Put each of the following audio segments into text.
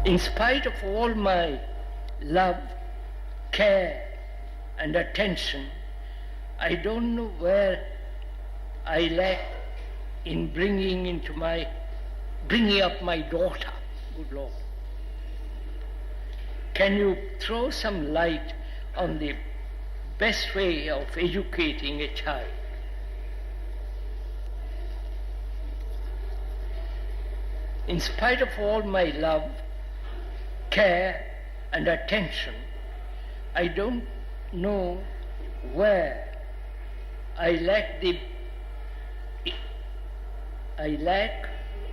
In spite of all my love, care and attention, I don't know where I lack in bringing up my daughter. Good Lord. Can you throw some light on the best way of educating a child? In spite of all my love, care and attention, I don't know where I lack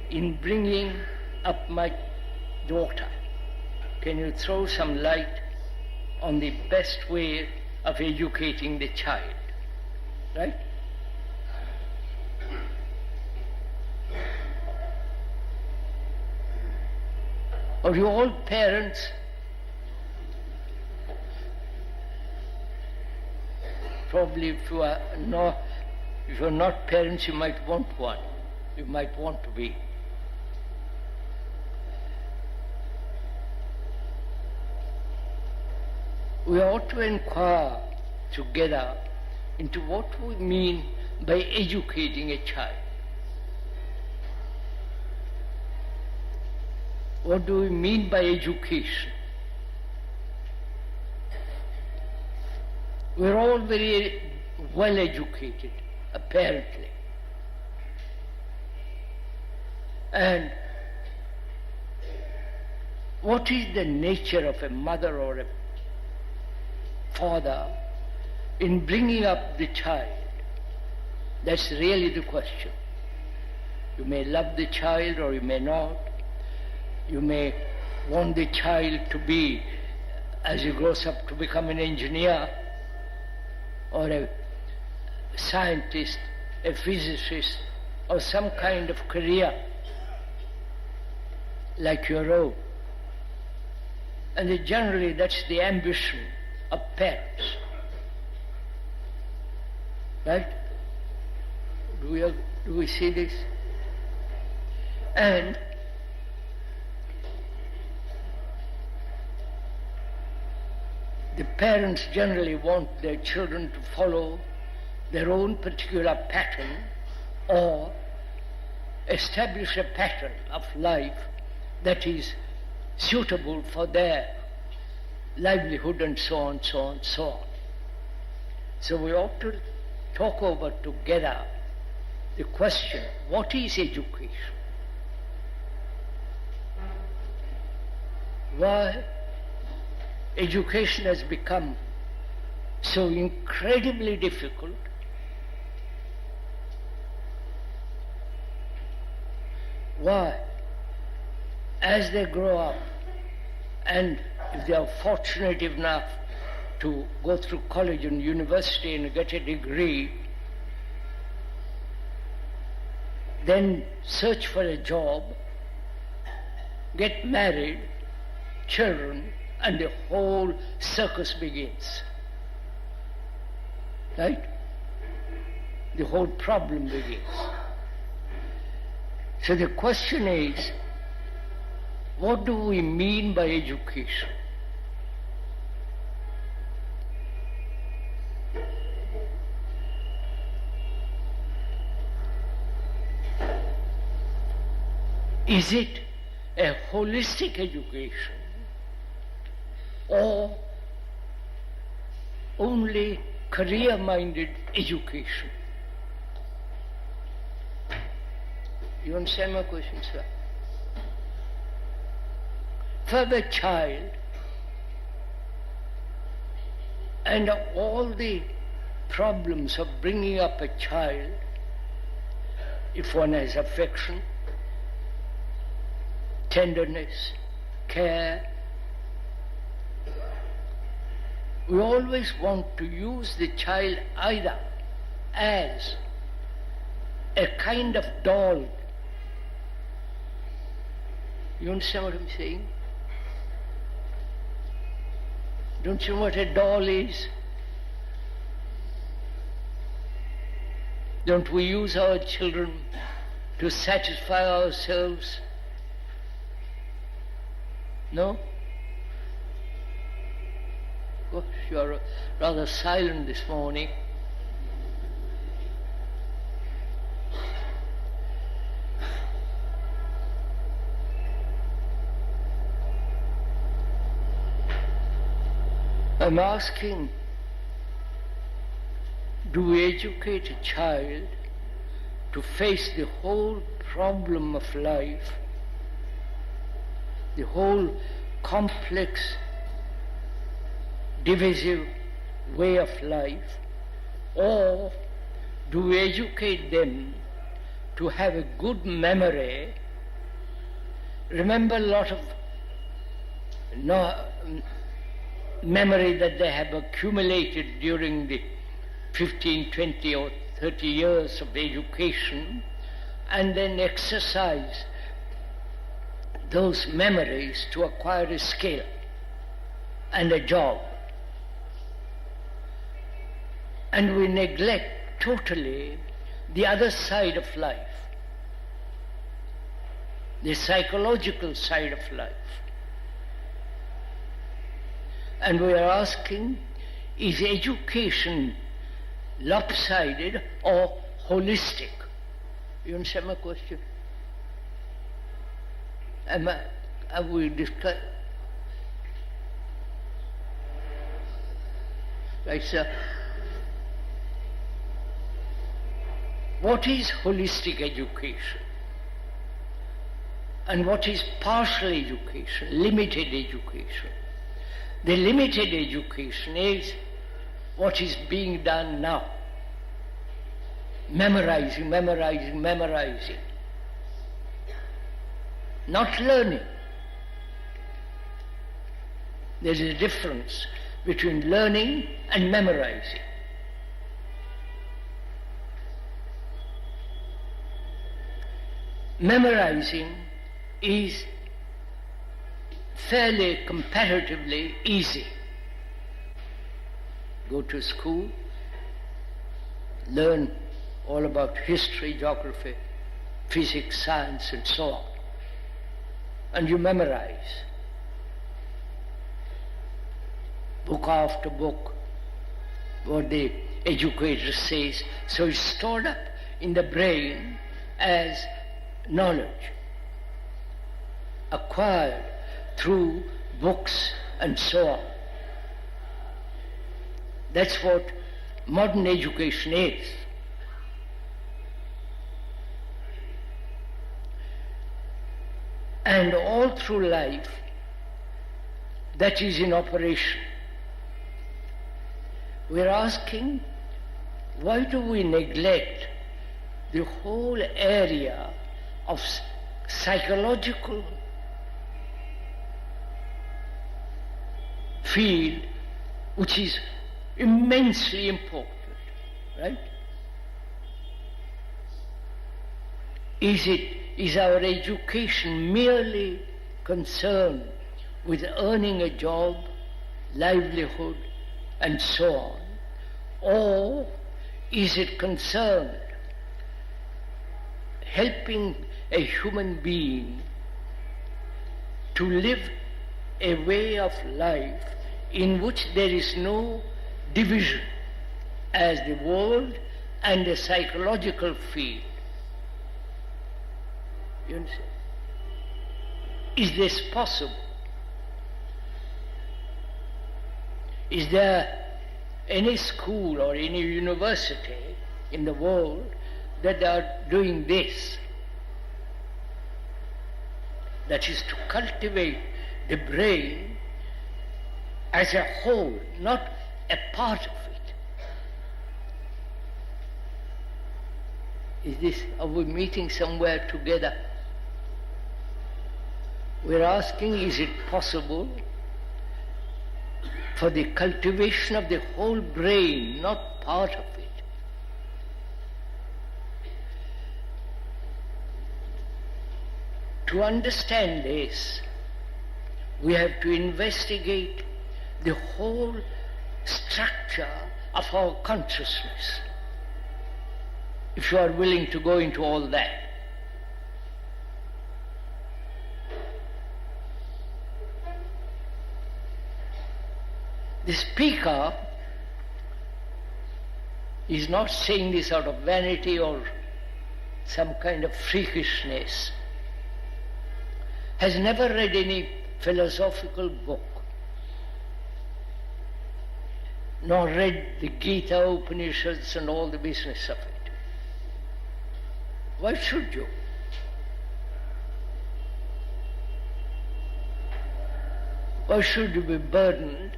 in bringing up my daughter. Can you throw some light on the best way of educating the child? Right? Are you all parents? Probably if you are not parents, you might want one. You might want to be. We ought to inquire together into what we mean by educating a child. What do we mean by education? We're all very well educated, apparently. And what is the nature of a mother or a father in bringing up the child? That's really the question. You may love the child or you may not. You may want the child to be, as he grows up, to become an engineer or a scientist, a physicist, or some kind of career like your own. And generally that's the ambition of parents. Right? Do we see this? And the parents generally want their children to follow their own particular pattern or establish a pattern of life that is suitable for their livelihood and so on, so on, so on. So we ought to talk over together the question, what is education? Why education has become so incredibly difficult? Why? As they grow up, and if they are fortunate enough to go through college and university and get a degree, then search for a job, get married, children, and the whole circus begins. Right? The whole problem begins. So the question is, what do we mean by education? Is it a holistic education or only career-minded education? You understand my question, sir? For the child and all the problems of bringing up a child, if one has affection, tenderness, care, we always want to use the child either as a kind of doll. You understand what I'm saying? Don't you know what a doll is? Don't we use our children to satisfy ourselves? No? Gosh, you are rather silent this morning. I'm asking, do we educate a child to face the whole problem of life, the whole complex, divisive way of life, or do we educate them to have a good memory, remember a lot of memory that they have accumulated during the 15, 20 or 30 years of education, and then exercise those memories to acquire a skill and a job. And we neglect totally the other side of life, the psychological side of life. And we are asking, is education lopsided or holistic? You understand my question? Have we discussed? Right, sir. What is holistic education? And what is partial education, limited education? The limited education is what is being done now. Memorizing, memorizing, memorizing. Not learning. There is a difference between learning and memorizing. Memorizing is fairly, comparatively easy. Go to school, learn all about history, geography, physics, science, and so on. And you memorize book after book what the educator says. So it's stored up in the brain as knowledge acquired through books and so on. That's what modern education is. And all through life, that is in operation. We're asking, why do we neglect the whole area of psychological field, which is immensely important, right? Is our education merely concerned with earning a job, livelihood, and so on? Or is it concerned helping a human being to live a way of life in which there is no division as the world and the psychological field? You understand? Is this possible? Is there any school or any university in the world that are doing this? That is to cultivate the brain as a whole, not a part of it. Are we meeting somewhere together? We're asking, is it possible for the cultivation of the whole brain, not part of it? To understand this, we have to investigate the whole structure of our consciousness, if you are willing to go into all that. The speaker is not saying this out of vanity or some kind of freakishness, has never read any philosophical book, nor read the Gita, Upanishads and all the business of it. Why should you? Why should you be burdened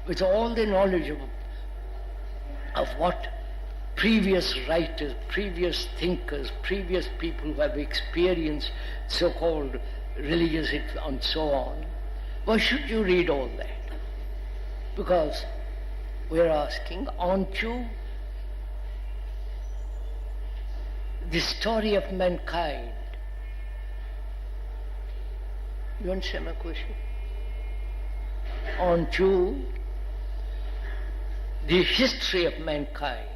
with all the knowledge of what previous writers, previous thinkers, previous people who have experienced so-called religious and so on? Why should you read all that? Because we're asking, aren't you the story of mankind? You understand my question? Aren't you the history of mankind?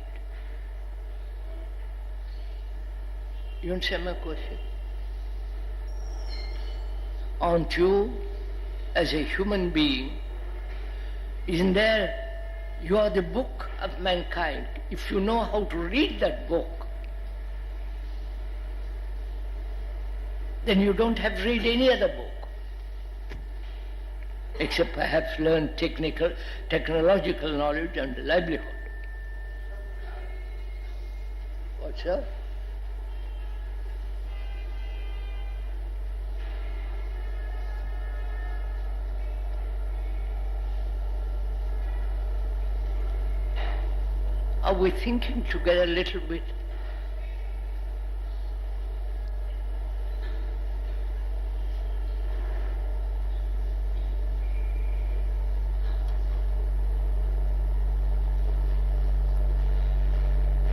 You understand my question? Aren't you, as a human being, isn't there, you are the book of mankind. If you know how to read that book, then you don't have to read any other book, except perhaps learn technological knowledge and livelihood. What's that? Are we thinking together a little bit?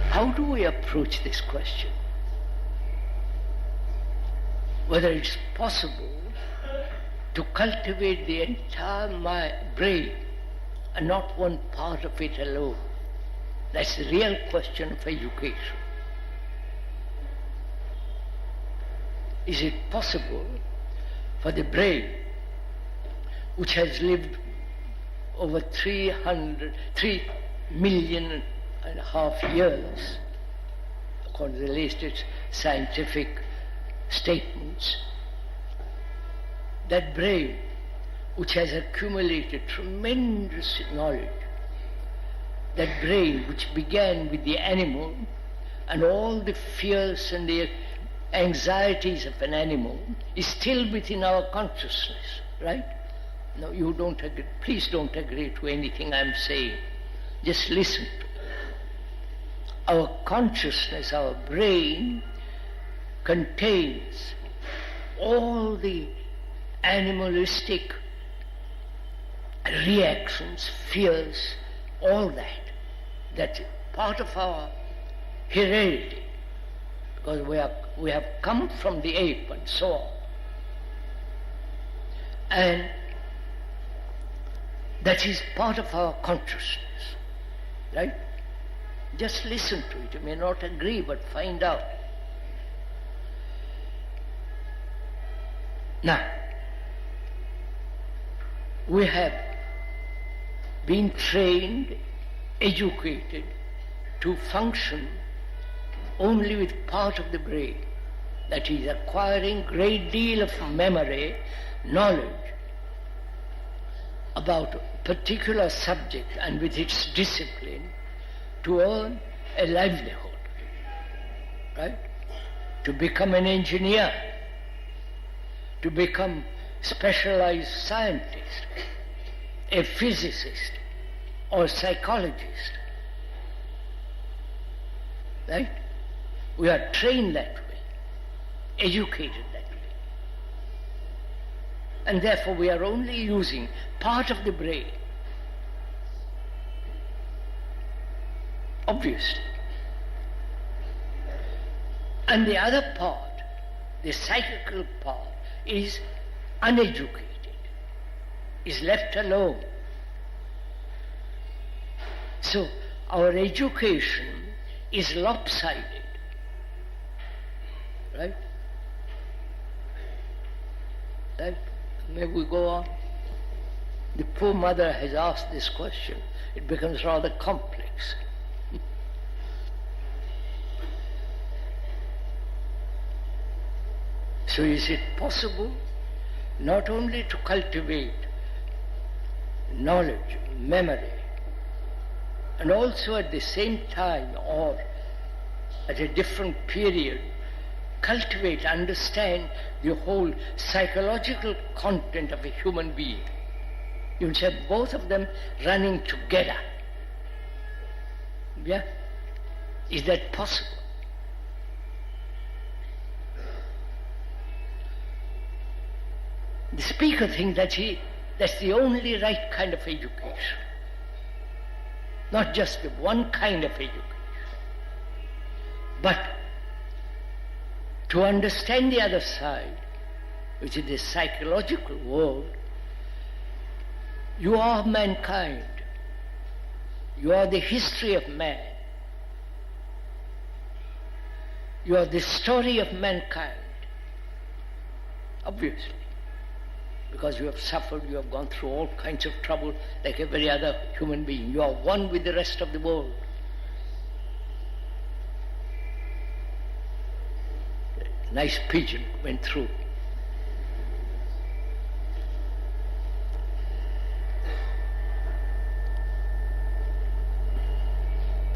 How do we approach this question? Whether it's possible to cultivate the entire brain and not one part of it alone. That's the real question of education. Is it possible for the brain, which has lived over 3 million and a half years, according to the latest scientific statements, that brain, which has accumulated tremendous knowledge, that brain which began with the animal and all the fears and the anxieties of an animal, is still within our consciousness, right? No, you don't agree. Please don't agree to anything I'm saying. Just listen to it. Our consciousness, our brain, contains all the animalistic reactions, fears, all that. That's part of our heredity, because we have come from the ape and so on. And that is part of our consciousness, right? Just listen to it. You may not agree, but find out. Now, we have been trained, educated to function only with part of the brain, that is acquiring great deal of memory, knowledge about a particular subject and with its discipline to earn a livelihood, right? To become an engineer, to become specialized scientist, a physicist or psychologist, right? We are trained that way, educated that way. And therefore we are only using part of the brain, obviously. And the other part, the psychical part, is uneducated, is left alone. So our education is lopsided, right? Right? May we go on? The poor mother has asked this question. It becomes rather complex. So is it possible not only to cultivate knowledge, memory, and also at the same time or at a different period cultivate, understand the whole psychological content of a human being? You will say both of them running together. Yeah? Is that possible? The speaker thinks that's the only right kind of education. Not just the one kind of education. But to understand the other side, which is the psychological world, you are mankind. You are the history of man. You are the story of mankind. Obviously. Because you have suffered, you have gone through all kinds of trouble like every other human being. You are one with the rest of the world. A nice pigeon went through.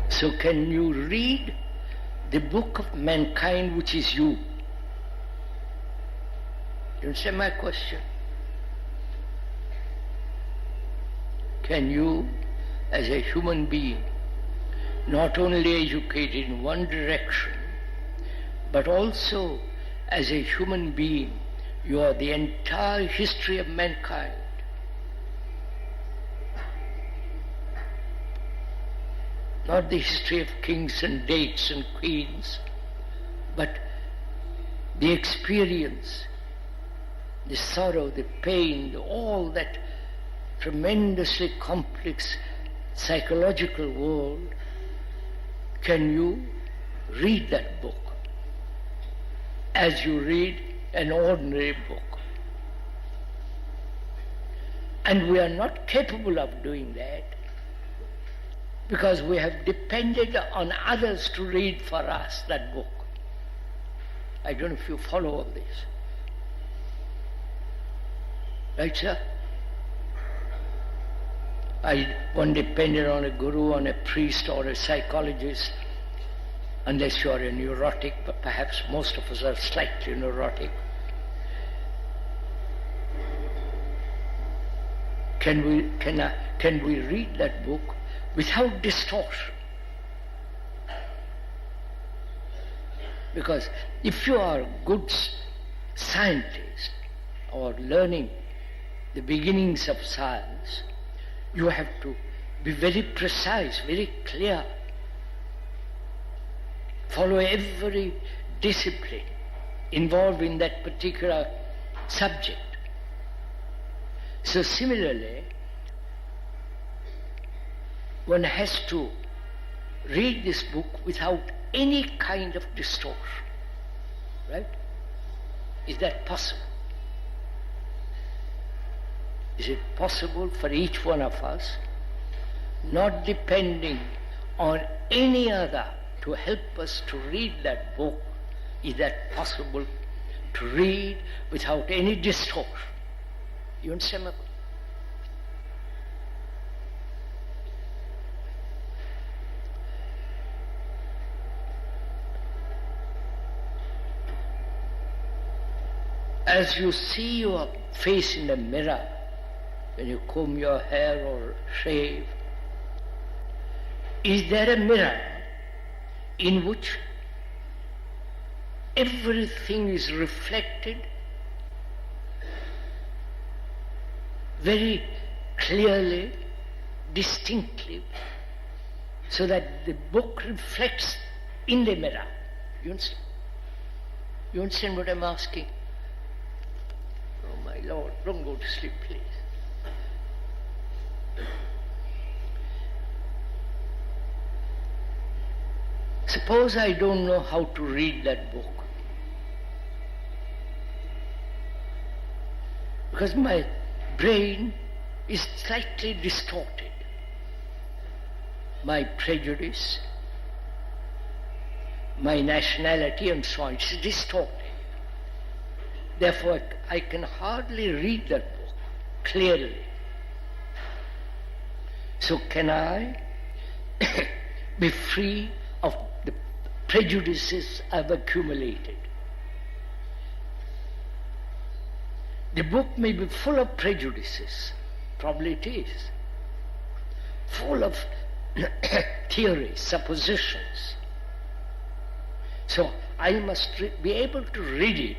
So can you read the book of mankind, which is you? You understand my question? Can you, as a human being, not only educated in one direction, but also as a human being, you are the entire history of mankind? Not the history of kings and dates and queens, but the experience, the sorrow, the pain, all that tremendously complex psychological world. Can you read that book as you read an ordinary book? And we are not capable of doing that because we have depended on others to read for us that book. I don't know if you follow all this. Right, sir? One depended on a guru, on a priest or a psychologist, unless you are a neurotic, but perhaps most of us are slightly neurotic. Can we read that book without distortion? Because if you are a good scientist or learning the beginnings of science, you have to be very precise, very clear, follow every discipline involved in that particular subject. So similarly, one has to read this book without any kind of distortion. Right? Is that possible? Is it possible for each one of us, not depending on any other to help us to read that book, is that possible to read without any distortion? You understand my point? As you see your face in the mirror, when you comb your hair or shave, is there a mirror in which everything is reflected very clearly, distinctly, so that the book reflects in the mirror? You understand? You understand what I'm asking? Oh my Lord, don't go to sleep, please. Suppose I don't know how to read that book, because my brain is slightly distorted. My prejudice, my nationality and so on, it's distorted. Therefore, I can hardly read that book clearly. So can I be free of the prejudices I've accumulated? The book may be full of prejudices, probably it is, full of theories, suppositions. So I must be able to read it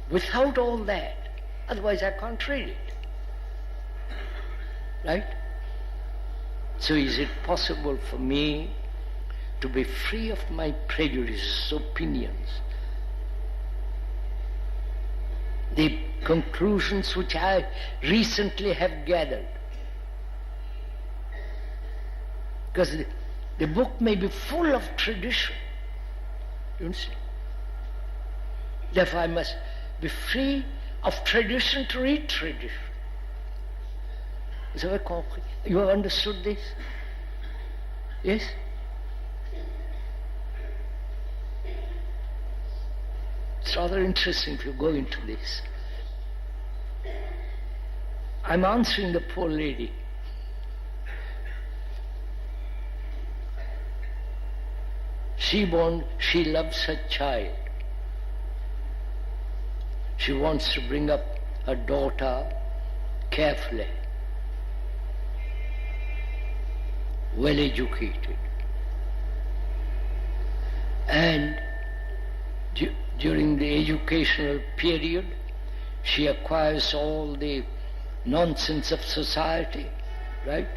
without all that, otherwise I can't read it. Right? So is it possible for me to be free of my prejudices, opinions, the conclusions which I recently have gathered? Because the book may be full of tradition, you see. Therefore I must be free of tradition to read tradition. Vous avez compris? You have understood this? Yes? It's rather interesting if you go into this. I'm answering the poor lady. She loves her child. She wants to bring up her daughter carefully, well educated. And during the educational period, she acquires all the nonsense of society, right?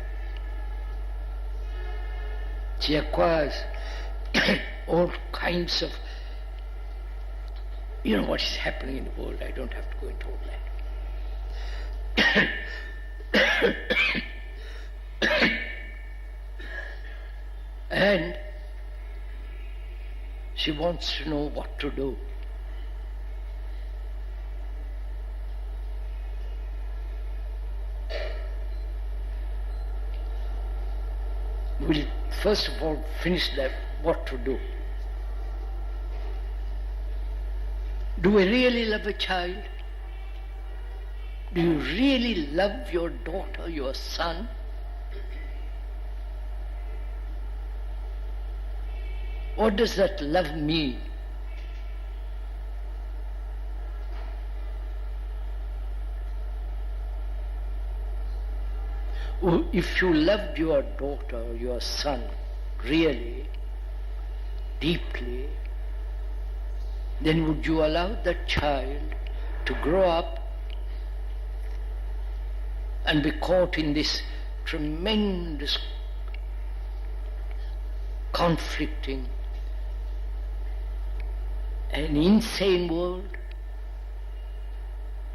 She acquires all kinds of, you know what is happening in the world. I don't have to go into all that. And she wants to know what to do. We'll first of all finish that, what to do. Do we really love a child? Do you really love your daughter, your son? What does that love mean? If you loved your daughter or your son really, deeply, then would you allow that child to grow up and be caught in this tremendous conflicting an insane world?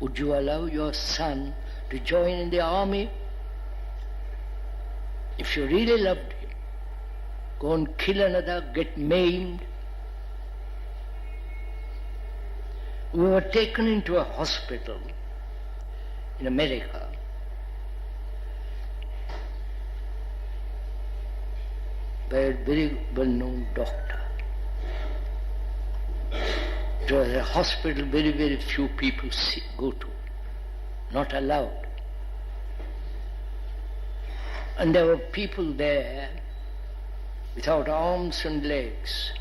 Would you allow your son to join in the army? If you really loved him, go and kill another, get maimed. We were taken into a hospital in America. By a very well-known doctor. It was a hospital very, very few people go to, not allowed. And there were people there without arms and legs,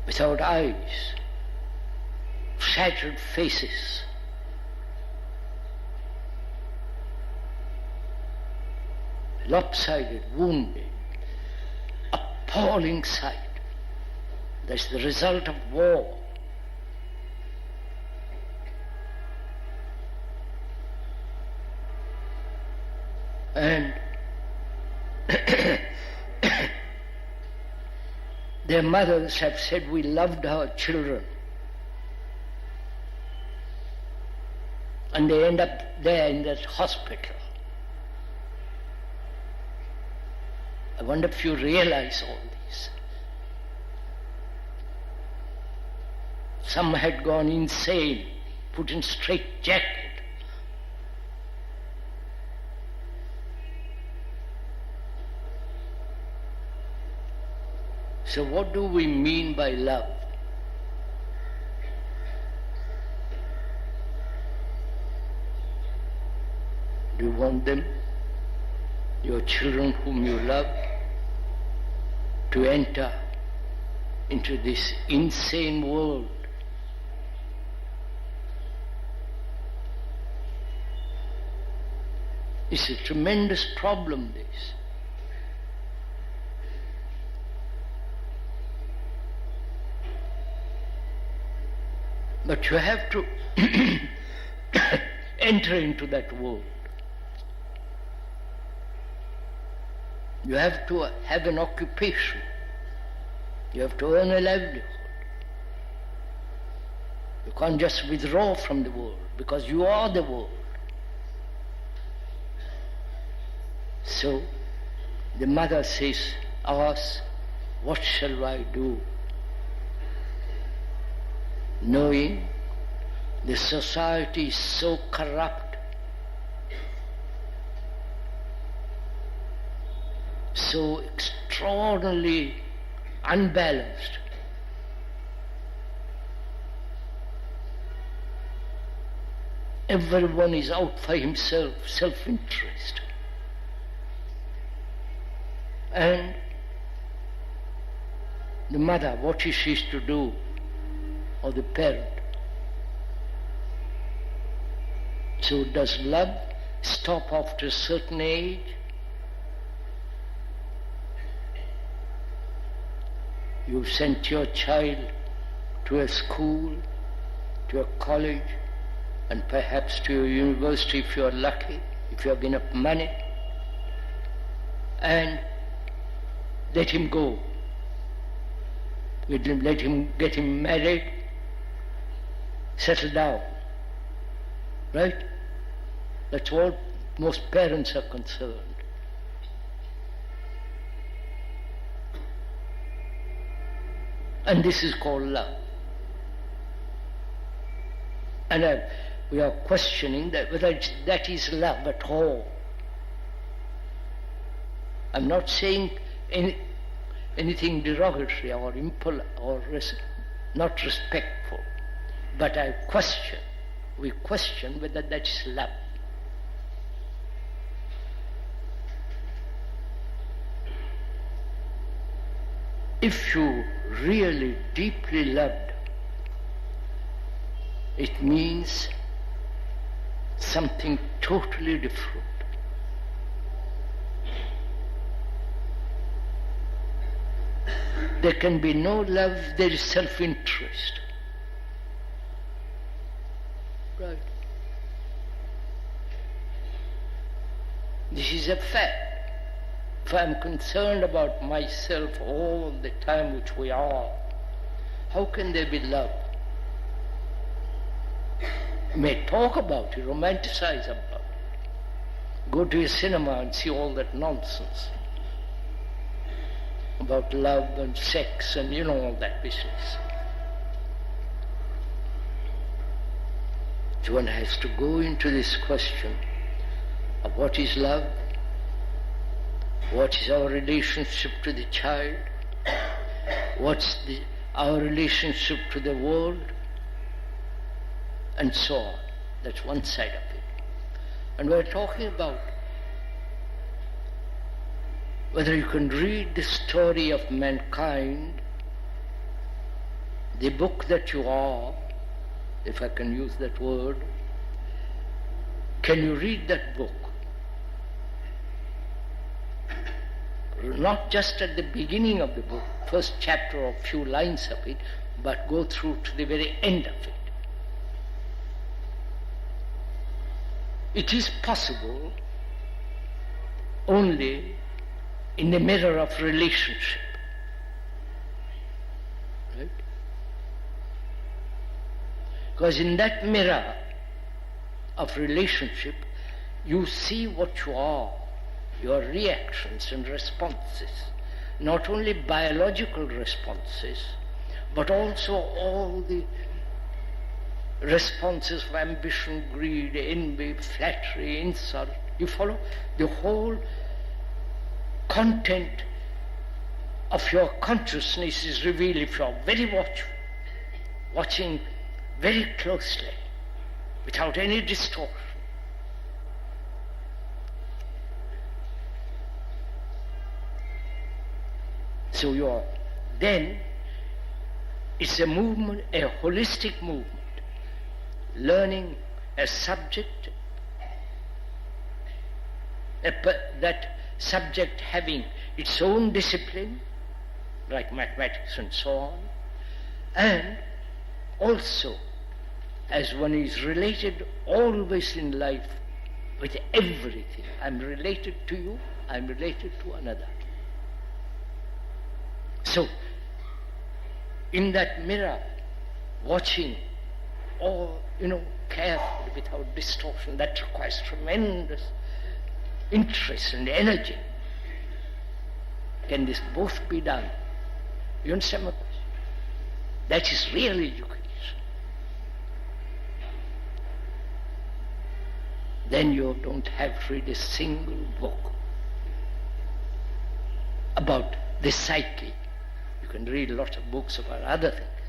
without eyes, shattered faces. Lopsided, wounded, appalling sight. That's the result of war. And their mothers have said, we loved our children. And they end up there in that hospital. I wonder if you realize all this. Some had gone insane put in straight jacket. So what do we mean by love? Do you want them, your children whom you love, to enter into this insane world? It's a tremendous problem, this. But you have to enter into that world. You have to have an occupation. You have to earn a livelihood. You can't just withdraw from the world because you are the world. So the mother asks, what shall I do? Knowing the society is so corrupt, so extraordinarily unbalanced, everyone is out for himself, self-interest. And the mother, what is she to do? Or the parent? So does love stop after a certain age? You've sent your child to a school, to a college, and perhaps to a university if you are lucky, if you have enough money, and let him go. Let him get him married, settle down. Right? That's what most parents are concerned. And this is called love. And we are questioning that whether that is love at all. I'm not saying anything derogatory or not respectful, but we question whether that is love. If you really deeply loved, it means something totally different. There can be no love, there is self-interest. Right. This is a fact. If I'm concerned about myself all the time, which we are, how can there be love? You may talk about it, romanticize about it. Go to a cinema and see all that nonsense about love and sex and all that business. So one has to go into this question of what is love, what is our relationship to the child, what's our relationship to the world, and so on. That's one side of it. And we're talking about whether you can read the story of mankind, the book that you are, if I can use that word. Can you read that book? Not just at the beginning of the book, first chapter or few lines of it, but go through to the very end of it. It is possible only in the mirror of relationship. Right? Because in that mirror of relationship, you see what you are, your reactions and responses, not only biological responses, but also all the responses of ambition, greed, envy, flattery, insult. You follow? The whole content of your consciousness is revealed if you are very watchful, watching very closely, without any distortion. So then it's a movement, a holistic movement, learning a subject, that subject having its own discipline, like mathematics and so on, and also as one is related always in life with everything. I'm related to you, I'm related to another. So, in that mirror, watching all, carefully without distortion, that requires tremendous interest and energy. Can this both be done? You understand my question? That is real education. Then you don't have to read a single book about the psyche. You can read lots of books about other things.